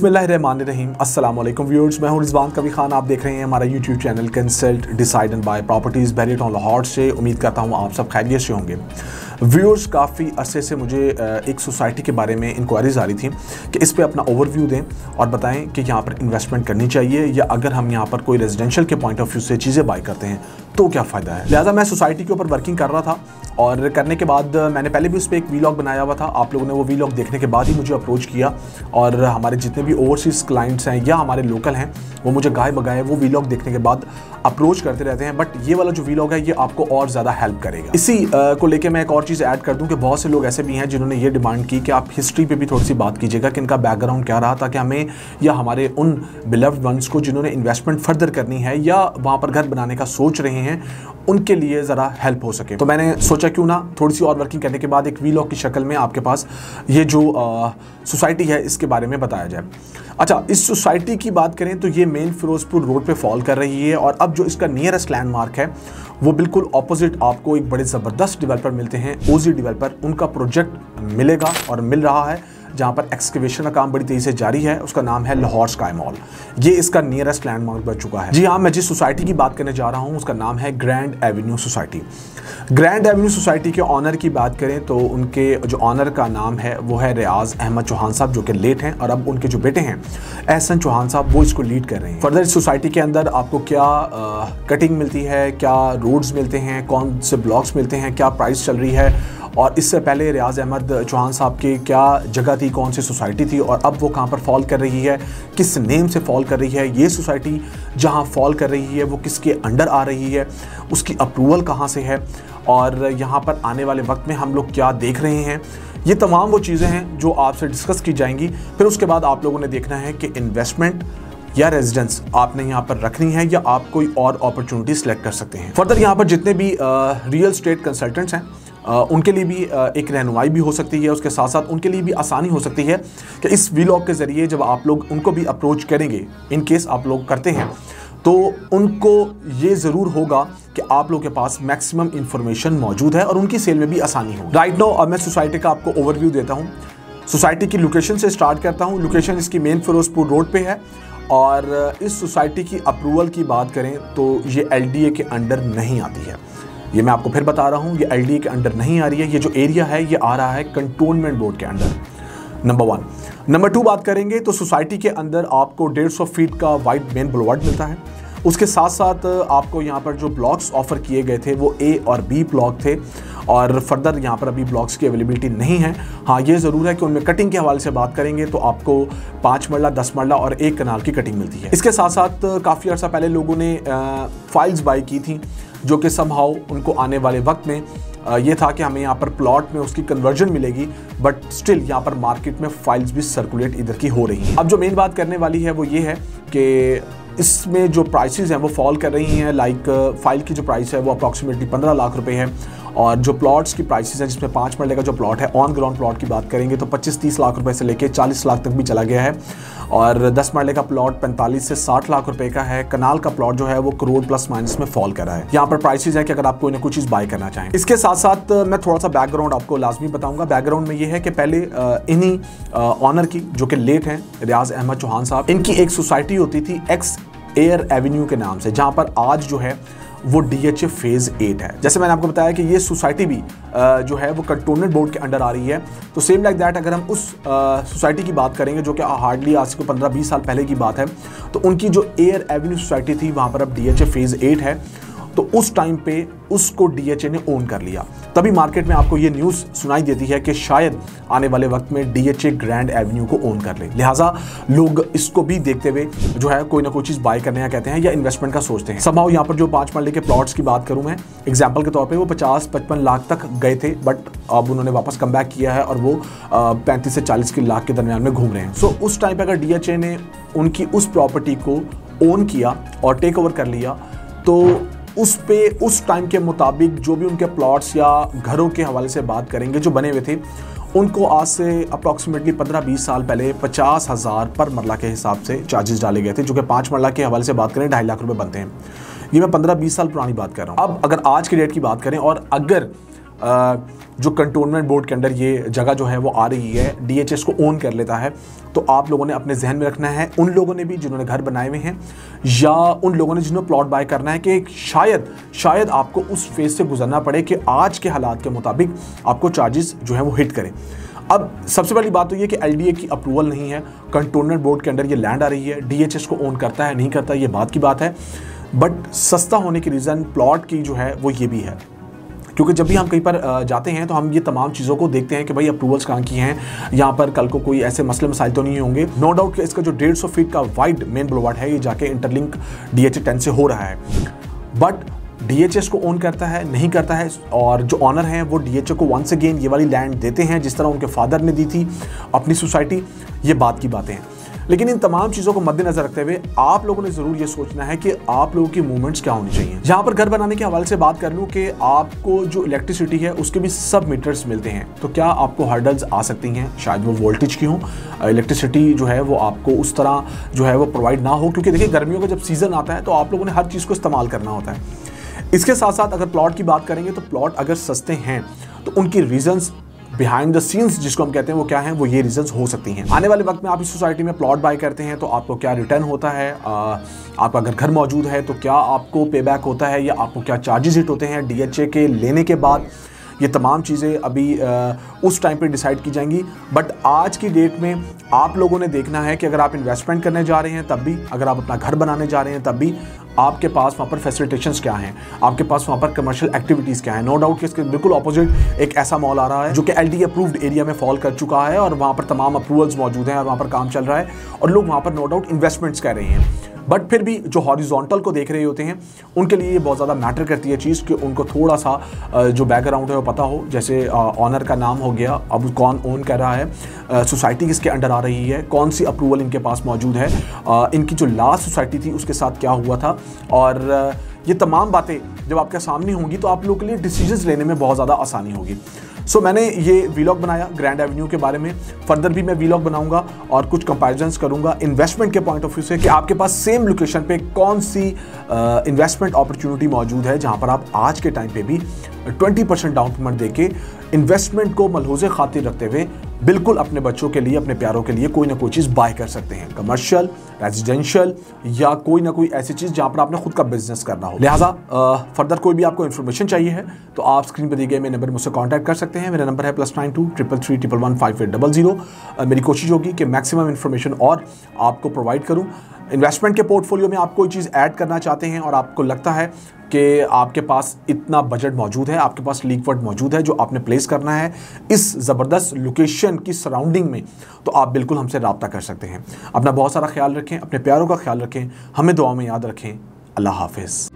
बिस्मिल्लाहिर्रहमानिर्रहीम। अस्सलाम वालेकुम व्यूअर्स, मैं हूं रिजवान कवी खान। आप देख रहे हैं हमारा YouTube channel consult decide and buy properties Bahria Town Lahore से। उम्मीद करता हूं आप सब खैरियत से होंगे। व्यूअर्स, काफ़ी अरसे से मुझे एक सोसाइटी के बारे में इंक्वायरीज आ रही थी कि इस पे अपना ओवरव्यू दें और बताएं कि यहाँ पर इन्वेस्टमेंट करनी चाहिए या अगर हम यहाँ पर कोई रेजिडेंशियल के पॉइंट ऑफ व्यू से चीज़ें बाय करते हैं तो क्या फ़ायदा है। लिहाजा मैं सोसाइटी के ऊपर वर्किंग कर रहा था और करने के बाद मैंने पहले भी उस पर एक वीलॉग बनाया हुआ था। आप लोगों ने वो वीलॉग देखने के बाद ही मुझे अप्रोच किया और हमारे जितने भी ओवरसीज़ क्लाइंट्स हैं या हमारे लोकल हैं वो मुझे गाय बगाए वो वीलॉग देखने के बाद अप्रोच करते रहते हैं। बट ये वाला जो वीलॉग है ये आपको और ज़्यादा हेल्प करेगा। इसी को लेकर मैं एक और चीज़ ऐड कर दूं कि बहुत से लोग ऐसे भी हैं जिन्होंने ये डिमांड की कि आप हिस्ट्री पे भी थोड़ी सी बात कीजिएगा कि इनका बैकग्राउंड क्या रहा, ताकि हमें या हमारे उन बिलव्ड वंस को जिन्होंने इन्वेस्टमेंट फर्दर करनी है या वहाँ पर घर बनाने का सोच रहे हैं उनके लिए ज़रा हेल्प हो सके। तो मैंने सोचा क्यों ना थोड़ी सी और वर्किंग करने के बाद एक वीलॉग की शक्ल में आपके पास ये जो सोसाइटी है इसके बारे में बताया जाए। अच्छा, इस सोसाइटी की बात करें तो ये मेन फिरोजपुर रोड पे फॉल कर रही है और अब जो इसका नियरेस्ट लैंडमार्क है वो बिल्कुल ऑपोजिट आपको एक बड़े ज़बरदस्त डेवलपर मिलते हैं, ओजी डेवलपर। उनका प्रोजेक्ट मिलेगा और मिल रहा है जहाँ पर एक्सकवेशन का काम बड़ी तेज़ी से जारी है। उसका नाम है लाहौर स्काई मॉल। ये इसका नियरेस्ट लैंडमार्क बन चुका है। जी हाँ, मैं जिस सोसाइटी की बात करने जा रहा हूँ उसका नाम है grand Avenue society. Grand Avenue society के ऑनर की बात करें तो उनके जो ऑनर का नाम है वो है रियाज अहमद चौहान साहब, जो कि लेट हैं, और अब उनके जो बेटे हैं एहसन चौहान साहब वो इसको लीड कर रहे हैं। फर्दर इस सोसाइटी के अंदर आपको क्या कटिंग मिलती है, क्या रोड्स मिलते हैं, कौन से ब्लॉक्स मिलते हैं, क्या प्राइस चल रही है, और इससे पहले रियाज अहमद चौहान साहब की क्या जगह थी, कौन सी सोसाइटी थी और अब वो कहाँ पर फॉल कर रही है, किस नेम से फॉल कर रही है, ये सोसाइटी जहाँ फॉल कर रही है वो किसके अंडर आ रही है, उसकी अप्रूवल कहाँ से है और यहाँ पर आने वाले वक्त में हम लोग क्या देख रहे हैं। ये तमाम वो चीज़ें हैं जो आपसे डिस्कस की जाएंगी। फिर उसके बाद आप लोगों ने देखना है कि इन्वेस्टमेंट या रेजिडेंस आपने यहाँ पर रखनी है या आप कोई और अपॉर्चुनिटी सेलेक्ट कर सकते हैं। फर्दर यहाँ पर जितने भी रियल स्टेट कंसल्टेंट्स हैं उनके लिए भी एक रहनुमाई भी हो सकती है। उसके साथ साथ उनके लिए भी आसानी हो सकती है कि इस वीलॉग के ज़रिए जब आप लोग उनको भी अप्रोच करेंगे, इन केस आप लोग करते हैं, तो उनको ये ज़रूर होगा कि आप लोगों के पास मैक्सिमम इंफॉर्मेशन मौजूद है और उनकी सेल में भी आसानी हो। राइट नाउ अब मैं सोसाइटी का आपको ओवरव्यू देता हूँ। सोसाइटी की लोकेशन से स्टार्ट करता हूँ। लोकेशन इसकी मेन फिरोजपुर रोड पे है और इस सोसाइटी की अप्रूवल की बात करें तो ये LDA के अंडर नहीं आती है। ये मैं आपको फिर बता रहा हूँ, ये LDA के अंडर नहीं आ रही है। ये जो एरिया है ये आ रहा है कंटोनमेंट बोर्ड के अंडर, नंबर 1। नंबर 2 बात करेंगे तो सोसाइटी के अंदर आपको 150 फीट का वाइड मेन बुलवार्ड मिलता है। उसके साथ साथ आपको यहाँ पर जो ब्लॉक्स ऑफर किए गए थे वो A और B ब्लॉक थे और फर्दर यहाँ पर अभी ब्लॉक्स की अवेलेबिलिटी नहीं है। हाँ, ये ज़रूर है कि उनमें कटिंग के हवाले से बात करेंगे तो आपको 5 मरला, 10 मरला और 1 कनाल की कटिंग मिलती है। इसके साथ साथ काफ़ी अर्सा पहले लोगों ने फाइल्स बाई की थी जो कि समहाउ उनको आने वाले वक्त में ये था कि हमें यहाँ पर प्लॉट में उसकी कन्वर्जन मिलेगी, बट स्टिल यहाँ पर मार्केट में फाइल्स भी सर्कुलेट इधर की हो रही हैं। अब जो मेन बात करने वाली है वो ये है कि इसमें जो प्राइसेस हैं वो फॉल कर रही हैं। लाइक फाइल की जो प्राइस है वो अप्रॉक्सीमेटली 15 लाख रुपए है और जो प्लॉट्स की प्राइसेस हैं जिसमें 5 मरले का जो प्लॉट है ऑन ग्राउंड प्लॉट की बात करेंगे तो 25-30 लाख रुपए से लेके 40 लाख तक भी चला गया है और 10 मरले का प्लॉट 45 से 60 लाख रुपए का है। कनाल का प्लॉट जो है वो करोड़ प्लस माइनस में फॉल कर रहा है। यहाँ पर प्राइसेस है कि अगर आप कोई ना कोई चीज़ बाय करना चाहें। इसके साथ साथ मैं थोड़ा सा बैकग्राउंड आपको लाजमी बताऊंगा। बैकग्राउंड में ये है कि पहले इन्हीं ऑनर की जो कि लेट हैं रियाज अहमद चौहान साहब, इनकी एक सोसाइटी होती थी एक्स एयर एवेन्यू के नाम से, जहाँ पर आज जो है वो DHA फेज़ 8 है। जैसे मैंने आपको बताया कि ये सोसाइटी भी जो है वो कंटोनमेंट बोर्ड के अंडर आ रही है। तो सेम लाइक दैट अगर हम उस सोसाइटी की बात करेंगे जो कि हार्डली आज से 15-20 साल पहले की बात है, तो उनकी जो एयर एवेन्यू सोसाइटी थी वहाँ पर अब DHA फेज़ 8 है। तो उस टाइम पे उसको DHA ने ओन कर लिया। तभी मार्केट में आपको ये न्यूज़ सुनाई देती है कि शायद आने वाले वक्त में DHA ग्रैंड एवेन्यू को ओन कर ले। लिहाजा लोग इसको भी देखते हुए जो है कोई ना कोई चीज़ बाय करने का कहते हैं या इन्वेस्टमेंट का सोचते हैं। समहाउ यहाँ पर जो 5 मरले के प्लॉट्स की बात करूँ मैं एग्जाम्पल के तौर पर, वो 50-55 लाख तक गए थे, बट अब उन्होंने वापस कम बैक किया है और वो 35 से 40 लाख के दरमियान में घूम रहे हैं। सो उस टाइम पर अगर DHA ने उनकी उस प्रॉपर्टी को ओन किया और टेक ओवर कर लिया तो उस पे उस टाइम के मुताबिक जो भी उनके प्लॉट्स या घरों के हवाले से बात करेंगे जो बने हुए थे, उनको आज से अप्रॉक्सीमेटली 15-20 साल पहले 50,000 पर मरला के हिसाब से चार्जेस डाले गए थे, जो कि 5 मरला के हवाले से बात करें 2.5 लाख रुपए बनते हैं। ये मैं 15-20 साल पुरानी बात कर रहा हूँ। अब अगर आज की डेट की बात करें और अगर जो कंटोनमेंट बोर्ड के अंदर ये जगह जो है वो आ रही है, DHS को ओन कर लेता है, तो आप लोगों ने अपने जहन में रखना है, उन लोगों ने भी जिन्होंने घर बनाए हुए हैं या उन लोगों ने जिन्होंने प्लॉट बाय करना है, कि शायद आपको उस फेज से गुजरना पड़े कि आज के हालात के मुताबिक आपको चार्जेस जो है वो हिट करें। अब सबसे पहली बात तो ये कि LDA की अप्रूवल नहीं है, कंटोनमेंट बोर्ड के अंदर ये लैंड आ रही है, DHS को ओन करता है नहीं करता ये बात की बात है, बट सस्ता होने की रीज़न प्लॉट की जो है वो ये भी है, क्योंकि जब भी हम कहीं पर जाते हैं तो हम ये तमाम चीज़ों को देखते हैं कि भाई अप्रूवल्स कहाँ की हैं, यहाँ पर कल को कोई ऐसे मसले मसाइल तो नहीं होंगे। नो डाउट कि इसका जो 150 फीट का वाइड मेन बुलवार्ड है ये जाके इंटरलिंक DH 10 से हो रहा है, बट DHS को ओन करता है नहीं करता है, और जो ऑनर हैं वो DHS को वंस अगेन ये वाली लैंड देते हैं जिस तरह उनके फादर ने दी थी अपनी सोसाइटी। ये बात की बातें हैं, लेकिन इन तमाम चीज़ों को मद्देनजर रखते हुए आप लोगों ने ज़रूर ये सोचना है कि आप लोगों की मूवमेंट्स क्या होनी चाहिए। यहाँ पर घर बनाने के हवाले से बात कर लूँ कि आपको जो इलेक्ट्रिसिटी है उसके भी सब मीटर्स मिलते हैं, तो क्या आपको हर्डल्स आ सकती हैं, शायद वो वोल्टेज की हो, इलेक्ट्रिसिटी जो है वो आपको उस तरह जो है वो प्रोवाइड ना हो, क्योंकि देखिए गर्मियों का जब सीज़न आता है तो आप लोगों ने हर चीज़ को इस्तेमाल करना होता है। इसके साथ साथ अगर प्लॉट की बात करेंगे तो प्लॉट अगर सस्ते हैं तो उनकी रीजंस बिहाइंड द सीन्स जिसको हम कहते हैं वो क्या है, वो ये रीजंस हो सकती हैं। आने वाले वक्त में आप इस सोसाइटी में प्लॉट बाय करते हैं तो आपको क्या रिटर्न होता है, आपका अगर घर मौजूद है तो क्या आपको पे बैक होता है या आपको क्या चार्जेस हिट होते हैं DHA के लेने के बाद, ये तमाम चीज़ें अभी उस टाइम पे डिसाइड की जाएंगी। बट आज की डेट में आप लोगों ने देखना है कि अगर आप इन्वेस्टमेंट करने जा रहे हैं तब भी, अगर आप अपना घर बनाने जा रहे हैं तब भी, आपके पास वहाँ पर फैसिलिटेशंस क्या हैं, आपके पास वहाँ पर कमर्शियल एक्टिविटीज़ क्या हैं। नो डाउट कि इसके बिल्कुल ऑपोजिट एक ऐसा मॉल आ रहा है जो कि LDA अप्रूव्ड एरिया में फॉल कर चुका है और वहाँ पर तमाम अप्रूवल्स मौजूद हैं और वहाँ पर काम चल रहा है और लोग वहाँ पर नो डाउट इन्वेस्टमेंट्स कर रहे हैं। बट फिर भी जो हॉरिजॉन्टल को देख रहे होते हैं उनके लिए ये बहुत ज़्यादा मैटर करती है चीज़ कि उनको थोड़ा सा जो बैकग्राउंड है वो पता हो, जैसे ऑनर का नाम हो गया, अब कौन ओन कर रहा है, सोसाइटी किसके अंडर आ रही है, कौन सी अप्रूवल इनके पास मौजूद है, इनकी जो लास्ट सोसाइटी थी उसके साथ क्या हुआ था, और ये तमाम बातें जब आपके सामने होंगी तो आप लोगों के लिए डिसीजंस लेने में बहुत ज़्यादा आसानी होगी। सो मैंने ये वीलॉग बनाया ग्रैंड एवेन्यू के बारे में, फर्दर भी मैं वीलॉग बनाऊंगा और कुछ कंपैरिजन्स करूंगा इन्वेस्टमेंट के पॉइंट ऑफ व्यू से कि आपके पास सेम लोकेशन पे कौन सी इन्वेस्टमेंट अपॉर्चुनिटी मौजूद है जहां पर आप आज के टाइम पे भी 20% डाउन पेमेंट देके इन्वेस्टमेंट को मलहूज़े खातिर रखते हुए बिल्कुल अपने बच्चों के लिए, अपने प्यारों के लिए कोई ना कोई चीज़ बाय कर सकते हैं, कमर्शियल, रेजिडेंशियल या कोई ना कोई ऐसी चीज़ जहाँ पर आपने खुद का बिजनेस करना हो। लिहाजा फर्दर कोई भी आपको इन्फॉर्मेशन चाहिए है तो आप स्क्रीन पर दिए गए मेरे नंबर मुझसे कॉन्टैक्ट कर सकते हैं। मेरा नंबर है +92 333 111 5800। मेरी कोशिश होगी कि मैक्सिमम इन्फॉर्मेशन और आपको प्रोवाइड करूँ। इन्वेस्टमेंट के पोर्टफोलियो में आप कोई चीज़ ऐड करना चाहते हैं और आपको लगता है कि आपके पास इतना बजट मौजूद है, आपके पास लीकवर्ड मौजूद है जो आपने प्लेस करना है इस ज़बरदस्त लोकेशन की सराउंडिंग में, तो आप बिल्कुल हमसे रब्ता कर सकते हैं। अपना बहुत सारा ख्याल रखें, अपने प्यारों का ख्याल रखें, हमें दुआ में याद रखें। अल्लाह हाफिज़।